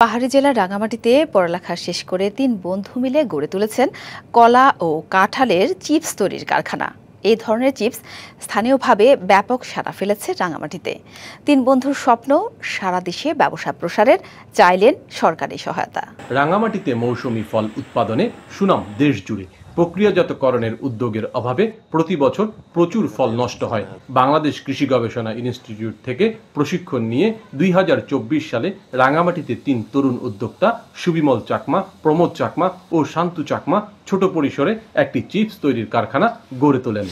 পাহাড়ি জেলার রাঙামাটিতে পড়ালেখা শেষ করে ৩ বন্ধু মিলে গড়ে তুলেছেন কলা ও কাঁঠালের চিপস তৈরির কারখানা। এই ধরনের চিপস স্থানীয়ভাবে ব্যাপক সাড়া ফেলেছে রাঙামাটিতে। ৩ বন্ধুর স্বপ্ন সারা দেশে ব্যবসা প্রসারের, চাইলেন সরকারি সহায়তা। রাঙামাটিতে মৌসুমী ফল উৎপাদনে সুনাম দেশ জুড়ে। প্রক্রিয়াজাতকরণের উদ্যোগের অভাবে প্রতি বছর প্রচুর ফল নষ্ট হয়। বাংলাদেশ কৃষি গবেষণা ইনস্টিটিউট থেকে প্রশিক্ষণ নিয়ে ২০২৪ সালে রাঙামাটিতে ৩ তরুণ উদ্যোক্তা সুবিমল চাকমা, প্রমোদ চাকমা ও শান্তু চাকমা ছোট পরিসরে একটি চিপস তৈরির কারখানা গড়ে তোলেন।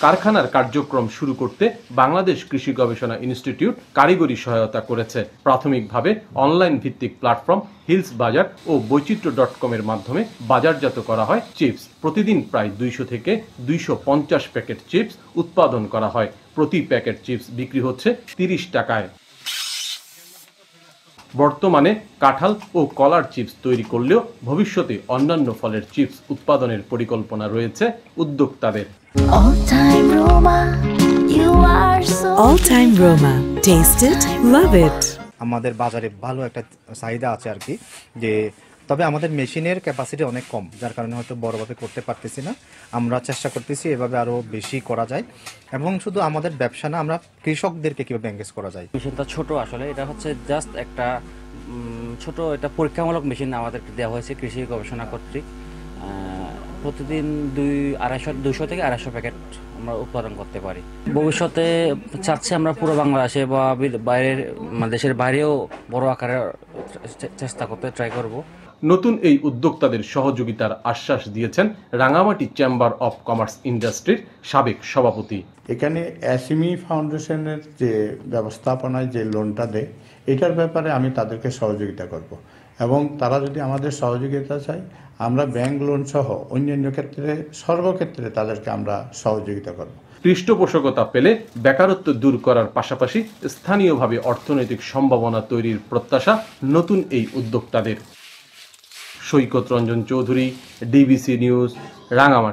কারখানার কার্যক্রম শুরু করতে বাংলাদেশ কৃষি গবেষণা ইনস্টিটিউট কারিগরি সহায়তা করেছে। প্রাথমিকভাবে অনলাইন ভিত্তিক প্ল্যাটফর্ম হিলস বাজার ও বৈচিত্র্য.com এর মাধ্যমে বাজারজাত করা হয় চিপস। প্রতিদিন প্রায় ২০০ থেকে ২৫০ প্যাকেট চিপস উৎপাদন করা হয়। প্রতি প্যাকেট চিপস বিক্রি হচ্ছে ৩০ টাকায়। বর্তমানে কাঁঠাল ও কলার চিপস তৈরি করলেও ভবিষ্যতে অন্যান্য ফলের চিপস উৎপাদনের পরিকল্পনা রয়েছে উদ্যোক্তাদের। All time Roma. Taste it, love it. আমাদের বাজারে ভালো একটা চাহিদা আছে আর কি, যে তবে আমাদের মেশিনের ক্যাপাসিটি অনেক কম, যার কারণে হয়তো বড়ভাবে করতে পারতেছি না। আমরা চেষ্টা করতেছি এভাবে আরো বেশি করা যায়, এবং শুধু আমাদের ব্যবসা না, আমরা কৃষকদেরকে কিভাবে এনগেজ করা যায়। মেশিনটা ছোট, আসলে এটা হচ্ছে জাস্ট একটা ছোট এটা পরীক্ষামূলক মেশিন আমাদেরকে দেওয়া হয়েছে কৃষি গবেষণা কর্তৃক। প্রতিদিন 200 থেকে 250 প্যাকেট আমরা উৎপাদন করতে পারি। ভবিষ্যতে চাচ্ছি আমরা পুরো বাংলাদেশে বা বাইরের দেশের বাইরেও বড় আকারে চেষ্টা করতে ট্রাই করব। নতুন এই উদ্যোক্তাদের সহযোগিতার আশ্বাস দিয়েছেন রাঙামাটি চেম্বার অফ কমার্স ইন্ডাস্ট্রির সাবেক সভাপতি। এখানে এসএমই ফাউন্ডেশনের যে ব্যবস্থাপনায় যে লোনটা দেয়, এটার ব্যাপারে আমি তাদেরকে সহযোগিতা করব, এবং তারা যদি আমাদের সহযোগিতা চায়, আমরা ব্যাংক লোন সহ অন্যান্য ক্ষেত্রে সর্বক্ষেত্রে তাদেরকে আমরা সহযোগিতা করব। পৃষ্ঠপোষকতা পেলে বেকারত্ব দূর করার পাশাপাশি স্থানীয়ভাবে অর্থনৈতিক সম্ভাবনা তৈরির প্রত্যাশা নতুন এই উদ্যোক্তাদের। সৈকত রঞ্জন চৌধুরী, ডিবিসি নিউজ, রাঙামাটি।